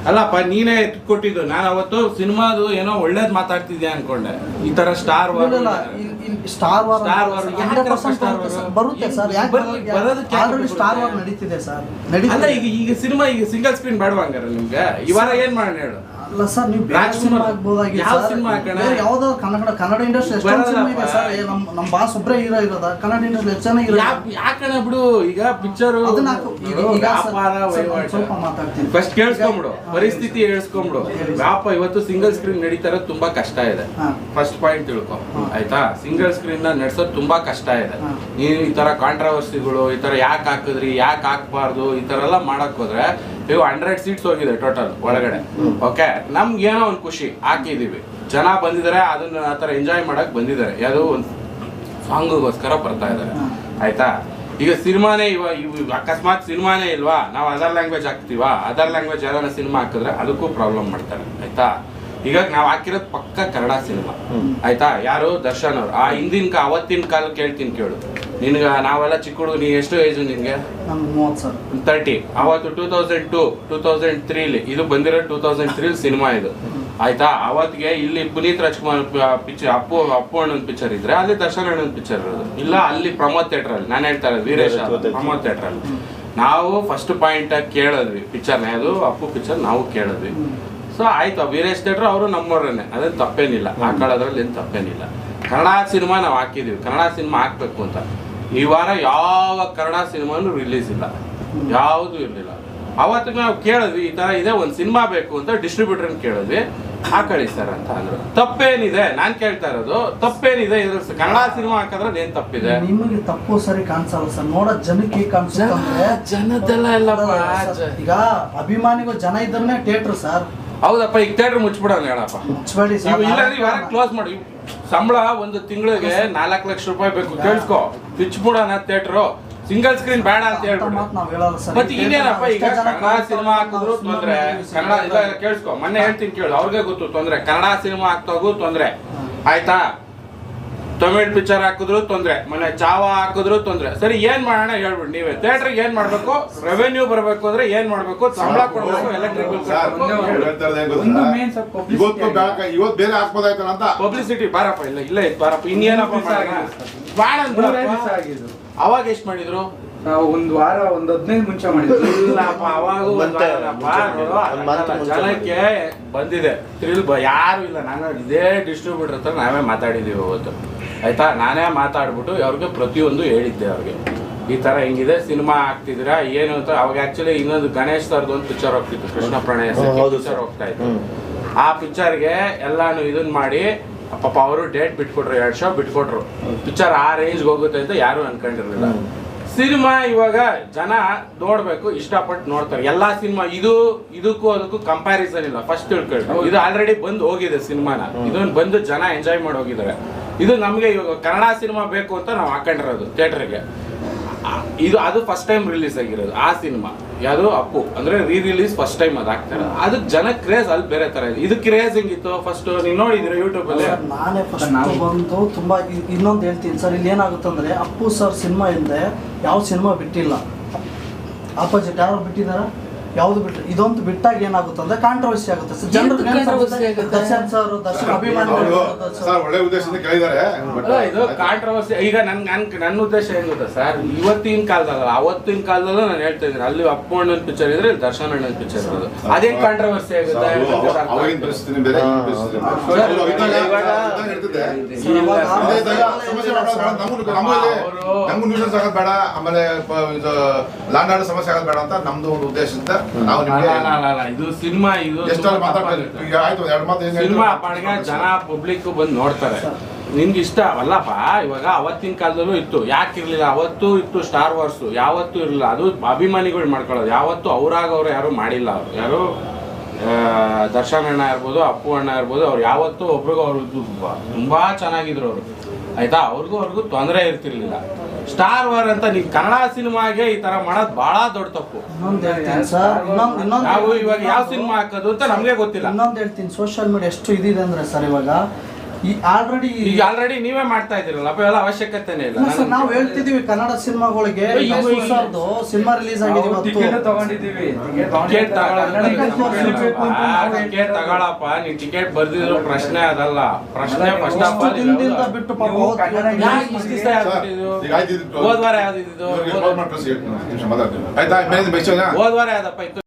ಅಲ್ಲಪ್ಪ ನೀನೇ ಕೊಟ್ಟಿದ್ದು. ನಾನು ಅವತ್ತು ಸಿನಿಮಾದು ಏನೋ ಒಳ್ಳೇದ್ ಮಾತಾಡ್ತಿದ್ಯಾ ಅನ್ಕೊಂಡೆ. ಈ ತರ ಸ್ಟಾರ್ ವಾರ್ ಬರುತ್ತೆ ಸರ್. ಆಲ್ರೆಡಿ ಸ್ಟಾರ್ ವಾರ್ ನಡೀತಿದೆ ಸರ್. ಅಲ್ಲ ಈಗ ಸಿನಿಮಾ ಈಗ ಸಿಂಗಲ್ ಸ್ಕ್ರೀನ್ ಬೇಡವಾ ಹಂಗಾರೆ ನಿಮ್ಗೆ? ಈ ವಾರ ಏನ್ ಮಾಡೋಣ ಹೇಳು? ಅಲ್ಲ ಸರ್, ನೀವು ಯಾವ್ದೋ ಕನ್ನಡ ಇಂಡಸ್ಟ್ರಿ ಎಷ್ಟೊಂದು ಸಿನಿಮಾ ಇದೆ ಸರ್. ನಮ್ಮ ಬಾಸ್ ಒಬ್ಬರೇ ಹೀರೋ ಇರೋದ ಕನ್ನಡ ಇಂಡಸ್ಟ್ರಿ ಎಷ್ಟು ಚೆನ್ನಾಗಿರೋ ಯಾಕಣ ಬಿಡು. ಈಗ ಪಿಕ್ಚರ್ ಸ್ವಲ್ಪ ಮಾತಾಡ್ತೀನಿ. ಫಸ್ಟ್ ಕೇಳಿಸ್ಕೊಂಬಿಡು, ಪರಿಸ್ಥಿತಿ ಹೇಳ್ಸ್ಕೊಂಬಿಡು. ವ್ಯಾಪ ಇವತ್ತು ಸಿಂಗಲ್ ಸ್ಕ್ರೀನ್ ನಡೀತಾರ ತುಂಬಾ ಕಷ್ಟ ಇದೆ. ಫಸ್ಟ್ ಪಾಯಿಂಟ್ ತಿಳ್ಕೊ ಆಯ್ತಾ? ಸಿಂಗಲ್ ಸ್ಕ್ರೀನ್ ನ ನಡ್ಸೋದು ತುಂಬಾ ಕಷ್ಟ ಇದೆ. ನೀವು ಈ ತರ ಕಾಂಟ್ರವರ್ಸಿಗಳು, ಈ ತರ ಯಾಕೆ ಹಾಕಿದ್ರಿ, ಯಾಕೆ ಹಾಕ್ಬಾರ್ದು, ಈ ತರ ಎಲ್ಲ ಮಾಡಕ್ ಹೋದ್ರೆ ಇವು 100 ಸೀಟ್ಸ್ ಹೋಗಿದೆ ಟೋಟಲ್ ಒಳಗಡೆ. ಓಕೆ, ನಮ್ಗೆ ಏನೋ ಒಂದು ಖುಷಿ ಹಾಕಿದೀವಿ, ಜನ ಬಂದಿದ್ದಾರೆ, ಅದನ್ನ ಆತರ ಎಂಜಾಯ್ ಮಾಡಕ್ ಬಂದಿದ್ದಾರೆ, ಯಾವುದೋ ಒಂದು ಸಾಂಗ್ಗೋಸ್ಕರ ಬರ್ತಾ ಇದಾರೆ. ಆಯ್ತಾ? ಈಗ ಸಿನಿಮಾನೇ ಅಕಸ್ಮಾತ್ ಸಿನಿಮಾನೇ ಇಲ್ವಾ, ನಾವು ಅದರ್ ಲ್ಯಾಂಗ್ವೇಜ್ ಹಾಕ್ತಿವಾ, ಅದರ್ ಲ್ಯಾಂಗ್ವೇಜ್ ಯಾವ್ದಾರ ಸಿನಿಮಾ ಹಾಕಿದ್ರೆ ಅದಕ್ಕೂ ಪ್ರಾಬ್ಲಮ್ ಮಾಡ್ತಾರೆ. ಆಯ್ತಾ? ಈಗ ನಾವು ಹಾಕಿರೋದು ಪಕ್ಕ ಕನ್ನಡ ಸಿನಿಮಾ. ಆಯ್ತಾ? ಯಾರು? ದರ್ಶನ್ ಅವ್ರು. ಆ ಹಿಂದಿನ ಅವತ್ತಿನ ಕಾಲ ಕೇಳ್ತೀನಿ ಕೇಳು. ನಿನ್ಗ ನಾವೆಲ್ಲ ಚಿಕ್ಕ ಹುಡುಗ, ನೀ ಎಷ್ಟು ಏಜ್ ನಿನ್ಗೆ? 30. ಅವತ್ತು 2002 2003 ಇದು ಬಂದಿರೋ 2003 ಸಿನಿಮಾ ಇದು. ಆಯ್ತಾ? ಅವತ್ತಿಗೆ ಇಲ್ಲಿ ಪುನೀತ್ ರಾಜ್ಕುಮಾರ್ ಪಿಕ್ಚರ್, ಅಪ್ಪು ಅಣ್ಣನ ಪಿಕ್ಚರ್ ಇದ್ರೆ ಅಲ್ಲಿ ದರ್ಶನ್ ಅಣ್ಣನ ಪಿಕ್ಚರ್ ಇರೋದು. ಇಲ್ಲ ಅಲ್ಲಿ ಪ್ರಮೋದ್ ಥಿಯೇಟರ್ ಅಲ್ಲಿ, ನಾನು ಹೇಳ್ತಾ ಇರೋದು ವೀರೇಶ್ ಪ್ರಮೋದ್ ಥಿಯೇಟರ್ ಅಲ್ಲಿ. ನಾವು ಫಸ್ಟ್ ಪಾಯಿಂಟ್ ಕೇಳಿದ್ವಿ ಪಿಕ್ಚರ್ನ, ಅದು ಅಪ್ಪು ಪಿಕ್ಚರ್ ನಾವು ಕೇಳಿದ್ವಿ. ಸೊ ಆಯ್ತು, ವೀರೇಶ್ ಥಿಯೇಟರ್ ಅವರು ನಮ್ಮವ್ರನ್ನೇ, ಅದೇನು ತಪ್ಪೇನಿಲ್ಲ, ಹಾಕೊಳ್ಳೋದ್ರಲ್ಲಿ ಏನು ತಪ್ಪೇನಿಲ್ಲ. ಕನ್ನಡ ಸಿನಿಮಾ ನಾವು ಹಾಕಿದೀವಿ, ಕನ್ನಡ ಸಿನಿಮಾ ಹಾಕ್ಬೇಕು ಅಂತ. ಈ ವಾರ ಯಾವ ಕನ್ನಡ ಸಿನಿಮಾನು ರಿಲೀಸ್ ಇಲ್ಲ, ಯಾವುದು ಇರಲಿಲ್ಲ. ಅವತ್ತಿಗೆ ನಾವು ಕೇಳಿದ್ವಿ, ಈ ತರ ಇದೆ, ಒಂದು ಸಿನಿಮಾ ಬೇಕು ಅಂತ ಡಿಸ್ಟ್ರಿಬ್ಯೂಟರ್ನ ಕೇಳಿದ್ವಿ, ಹಾಕೊಳ್ಳಿ ಸರ್ ಅಂತ ಅಂದ್ರು. ತಪ್ಪೇನಿದೆ? ನಾನ್ ಕೇಳ್ತಾ ಇರೋದು ತಪ್ಪೇನಿದೆ ಇದ್ರ ಕನ್ನಡ ಸಿನಿಮಾ ಹಾಕಿದ್ರೆ ಏನ್ ತಪ್ಪಿದೆ? ನಿಮಗೆ ತಪ್ಪು ಸರಿ ಕಾಣಿಸಲ್ಲ ಸರ್, ನೋಡೋ ಜನಕ್ಕೆ ಕಾಣಿಸುತ್ತೆ. ಜನದೆಲ್ಲ ಇಲ್ಲಪ್ಪ, ಈಗ ಅಭಿಮಾನಿಗಳು ಜನ ಇದ್ರೆ ಥಿಯೇಟರ್ ಸರ್. ಹೌದಪ್ಪ, ಈಗ ಥಿಯೇಟರ್ ಮುಚ್ಚಿಬಿಡೋಣ ಹೇಳಪ್ಪ. ಮುಚ್ಚಬೇಡಿ ಸರ್, ಇಲ್ಲ ಕ್ಲೋಸ್ ಮಾಡಿ. ಸಂಬಳ ಒಂದು ತಿಂಗಳಿಗೆ 4 ಲಕ್ಷ ರೂಪಾಯಿ ಬೇಕು, ಕೇಳಿಸ್ಕೊ. ಬಿಚ್ಬಿಡೋಣ ಥಿಯೇಟರ್, ಸಿಂಗಲ್ ಸ್ಕ್ರೀನ್ ಬೇಡ ಅಂತ ಹೇಳ್ಬಿಟ್ಟು. ಮತ್ತೆ ಇನ್ನೇನಪ್ಪ, ಈಗ ಕನ್ನಡ ಸಿನಿಮಾ ಹಾಕಿದ್ರು ತೊಂದ್ರೆ, ಕನ್ನಡ ಇಲ್ಲ ಕೇಳಿಸ್ಕೊ, ಮೊನ್ನೆ ಹೇಳ್ತೀನಿ ಕೇಳು, ಅವ್ರಿಗೆ ಗೊತ್ತು ತೊಂದ್ರೆ. ಕನ್ನಡ ಸಿನಿಮಾ ಹಾಕ್ತಾಗೂ ತೊಂದ್ರೆ. ಆಯ್ತಾ? ತಮಿಳ್ ಪಿಕ್ಚರ್ ಹಾಕಿದ್ರು ತೊಂದ್ರೆ, ಮೊನ್ನೆ ಚಾವಾ ಹಾಕಿದ್ರು ತೊಂದ್ರೆ. ಸರಿ, ಏನ್ ಮಾಡೋಣ ಹೇಳ್ಬಿಡಿ ನೀವೇ. ಥಿಯೇಟರ್ಗೆ ಏನ್ ಮಾಡ್ಬೇಕು? ರೆವೆನ್ಯೂ ಬರ್ಬೇಕು ಅಂದ್ರೆ ಏನ್ ಮಾಡ್ಬೇಕು? ಸಂಬಳ ಕೊಡ್ಬೇಕು, ಎಲೆಕ್ಟ್ರಿಕ್ ಬಿಲ್ ಪಬ್ಲಿಸಿಟಿ. ಬಾರಪ್ಪ, ಇಲ್ಲ ಬಾರಪ್ಪ, ಇನ್ನೇನಪ್ಪ ಅವಾಗ ಎಷ್ಟ್ ಮಾಡಿದ್ರು? ನಾವು ಒಂದು ವಾರ, ಒಂದು 15 ಮುಂಚೆ ಮಾಡಿದ್ವಿ. ಇಲ್ಲಪ್ಪ, ಅವಾಗ ಜನಕ್ಕೆ ಬಂದಿದೆ ಯಾರು ಇಲ್ಲ. ನಾನು ಇದೇ ಡಿಸ್ಟ್ರಿಬ್ಯೂಟರ್ ಹತ್ರ ನಾವೇ ಮಾತಾಡಿದೀವಿ ಅವತ್ತು. ಆಯ್ತಾ? ನಾನೇ ಮಾತಾಡ್ಬಿಟ್ಟು ಅವ್ರಿಗೆ ಪ್ರತಿಯೊಂದು ಹೇಳಿದ್ದೆ ಅವ್ರಿಗೆ, ಈ ತರ ಹಿಂಗಿದೆ, ಸಿನಿಮಾ ಹಾಕ್ತಿದ್ದೀರಾ ಏನು ಅಂತ. ಅವಾಗ ಆಕ್ಚುಲಿ ಇನ್ನೊಂದು ಗಣೇಶ್ ಸರ್ದು ಒಂದು ಪಿಕ್ಚರ್ ಹೋಗ್ತಿತ್ತು, ಕೃಷ್ಣ ಪ್ರಣಯ ಪಿಕ್ಚರ್ ಹೋಗ್ತಾ ಇತ್ತು. ಆ ಪಿಕ್ಚರ್ಗೆ ಎಲ್ಲಾನು ಇದನ್ ಮಾಡಿ ಪಾಪ ಅವರು ಡೇಟ್ ಬಿಟ್ಕೊಟ್ರು, 2 ಶೋ ಬಿಟ್ಕೊಟ್ರು. ಪಿಕ್ಚರ್ ಆ ರೇಂಜ್ಗೆ ಹೋಗುತ್ತೆ ಅಂತ ಯಾರು ಅನ್ಕೊಂಡಿರ್ಲಿಲ್ಲ. ಸಿನಿಮಾ ಇವಾಗ ಜನ ನೋಡ್ಬೇಕು, ಇಷ್ಟಪಟ್ಟು ನೋಡ್ತಾರೆ ಎಲ್ಲಾ ಸಿನಿಮಾ. ಇದಕ್ಕೂ ಅದಕ್ಕೂ ಕಂಪ್ಯಾರಿಸನ್ ಇಲ್ಲ, ಫಸ್ಟ್ ತಿಳ್ಕೊಳ್ಳಿ. ಇದು ಆಲ್ರೆಡಿ ಬಂದು ಹೋಗಿದೆ ಸಿನಿಮಾನ, ಇದನ್ನ ಬಂದು ಜನ ಎಂಜಾಯ್ ಮಾಡಿ ಹೋಗಿದ್ದಾರೆ. ಇದು ನಮ್ಗೆ ಇವಾಗ ಕನ್ನಡ ಸಿನಿಮಾ ಬೇಕು ಅಂತ ನಾವು ಹಾಕೊಂಡಿರೋದು ಥಿಯೇಟರ್ಗೆ. ಅದು ಫಸ್ಟ್ ಟೈಮ್ ರಿಲೀಸ್ ಆಗಿರೋದು ಆ ಸಿನಿಮಾ. ಯಾವುದು? ಅಪ್ಪು. ಅಂದ್ರೆ ರಿಲೀಸ್ ಫಸ್ಟ್ ಟೈಮ್ ಅದು ಹಾಕ್ತಾರೆ. ಅದಕ್ಕೆ ಜನ ಕ್ರೇಜ್ ಅಲ್ಲಿ ಬೇರೆ ತರ ಇದೆ. ಇದು ಕ್ರೇಜ್ ಹೆಂಗಿತ್ತು ಫಸ್ಟ್ ನೀವು ನೋಡಿದ್ರೆ ಯೂಟ್ಯೂಬ್ ಅಲ್ಲಿ? ನಾನೇ ಫಸ್ಟ್ ಬಂದು ತುಂಬಾ. ಇನ್ನೊಂದು ಹೇಳ್ತೀನಿ ಸರ್, ಇಲ್ಲಿ ಏನಾಗುತ್ತೆ ಅಂದ್ರೆ ಅಪ್ಪು ಸರ್ ಸಿನಿಮಾ ಇಲ್ಲದೆ ಯಾವ ಸಿನಿಮಾ ಬಿಟ್ಟಿಲ್ಲ. ಆಪೋಸಿಟ್ ಯಾರು ಬಿಟ್ಟಿದಾರ? ಯಾವ್ದು ಬಿಟ್ಟು ಇದೊಂದು ಬಿಟ್ಟಾಗ ಏನಾಗುತ್ತೆ ಅಂದ್ರೆ ಕಾಂಟ್ರವರ್ಸಿ ಆಗುತ್ತೆ ಸರ್. ಜನರು ದರ್ಶನ್ ಸರ್, ದರ್ಶನ್ ಅಭಿಮಾನಿಗಳು ಒಳ್ಳೆ ಉದ್ದೇಶದಿಂದ ಕೇಳಿದ್ದಾರೆ. ಇದು ಕಾಂಟ್ರವರ್ಸಿ. ಈಗ ನನ್ನ ಉದ್ದೇಶ ಏನ್ ಗೊತ್ತಾ ಸರ್, ಇವತ್ತಿನ ಕಾಲದಲ್ಲ ಅವತ್ತಿನ ಕಾಲದಲ್ಲೂ ನಾನು ಹೇಳ್ತಾ ಇದ್ದೀನಿ, ಅಲ್ಲಿ ಅಪ್ಪು ಅಣ್ಣನ ಪಿಕ್ಚರ್ ಇದ್ರೆ ಇಲ್ಲಿ ದರ್ಶನ್ ಅಣ್ಣನ ಪಿಕ್ಚರ್ ಇರೋದು. ಅದೇನ್ ಕಾಂಟ್ರವರ್ಸಿ ಆಗುತ್ತೆ? ಬೇಡ, ಆಮೇಲೆ ಸಮಸ್ಯೆ ಆಗೋದು ಬೇಡ ಅಂತ ನಮ್ದು ಒಂದು ಉದ್ದೇಶದಿಂದ ಇದು ಸಿನಿಮಾ. ಇದು ಸಿನಿಮಾ ಪಾಡಿಗೆ ಜನ ಪಬ್ಲಿಕ್ ಬಂದು ನೋಡ್ತಾರೆ. ನಿನ್ಗೆ ಇಷ್ಟ ಅವಲ್ಲಪ್ಪ. ಇವಾಗ ಅವತ್ತಿನ ಕಾಲದಲ್ಲೂ ಇತ್ತು, ಯಾಕಿರ್ಲಿಲ್ಲ? ಅವತ್ತು ಇತ್ತು ಸ್ಟಾರ್ ವಾರ್ಸ್, ಯಾವತ್ತೂ ಇರಲಿಲ್ಲ. ಅದು ಅಭಿಮಾನಿಗಳು ಮಾಡ್ಕೊಳ್ಳೋದು. ಯಾವತ್ತು ಅವ್ರು ಯಾರು ಮಾಡಿಲ್ಲ. ಅವ್ರು ಯಾರು ದರ್ಶನ್ ಅಣ್ಣ ಇರ್ಬೋದು, ಅಪ್ಪು ಅಣ್ಣ ಇರ್ಬೋದು, ಅವ್ರು ಯಾವತ್ತೂ ಒಬ್ರಿಗೂ ಅವ್ರು ತುಂಬಾ ಚೆನ್ನಾಗಿದ್ರು ಅವರು. ಆಯ್ತಾ? ಅವ್ರಿಗೂ ತೊಂದರೆ ಇರ್ತಿರ್ಲಿಲ್ಲ. ಸ್ಟಾರ್ ವಾರ್ ಅಂತ ನೀವು ಕನ್ನಡ ಸಿನಿಮಾಗೆ ಈ ತರ ಮಾಡೋದು ಬಹಳ ದೊಡ್ಡ ತಪ್ಪು. ನಾವು ಇವಾಗ ಯಾವ ಸಿನಿಮಾ ಹಾಕೋದು ಅಂತ ನಮ್ಗೆ ಗೊತ್ತಿಲ್ಲ. ಇನ್ನೊಂದು ಹೇಳ್ತೀನಿ, ಸೋಷಿಯಲ್ ಮೀಡಿಯಾ ಎಷ್ಟು ಇದಿದೆ ಅಂದ್ರೆ ಸರ್, ಇವಾಗ ಈಗ ಆಲ್ರೆಡಿ ನೀವೇ ಮಾಡ್ತಾ ಇದೀರಲ್ಲ ಅಪ್ಪ ಎಲ್ಲ ಅವಶ್ಯಕತೆನೇ ಇಲ್ಲ ಸರ್ ನಾವು ಹೇಳ್ತಿದೀವಿ ಕನ್ನಡ ಸಿನಿಮಾಗಳಿಗೆ ಸಿನಿಮಾ ರಿಲೀಸ್ ಆಗಿದೆ ಇವತ್ತು. ಟಿಕೆಟ್ ತಗೊಂಡಿದ್ದೀವಿ ಟಿಕೆಟ್ ತಗೊಳಪ್ಪ ನೀನ್ ಟಿಕೆಟ್ ಬರ್ದಿರೋ ಪ್ರಶ್ನೆ ಅದಲ್ಲ ಪ್ರಶ್ನೆ ಫಸ್ಟ್ ಆಫ್ ಆಲ್ ದಿನದಿಂದ ಬಿಟ್ಟು ಪಾಪ ನೀವು ಹೋಗ್ತೀವಿ ಕನ್ನಡ ಅಂತ ಯಾಕೆ ಇಷ್ಟು ದಿವಸ ಹೋದ್ವಾರ ಯಾವ್ದಿದ್ದು ಆಯ್ತಾ ಮೇಲೆ ಹೋದ್ವಾರ ಯಾವ್ದಪ್ಪ ಇತ್ತು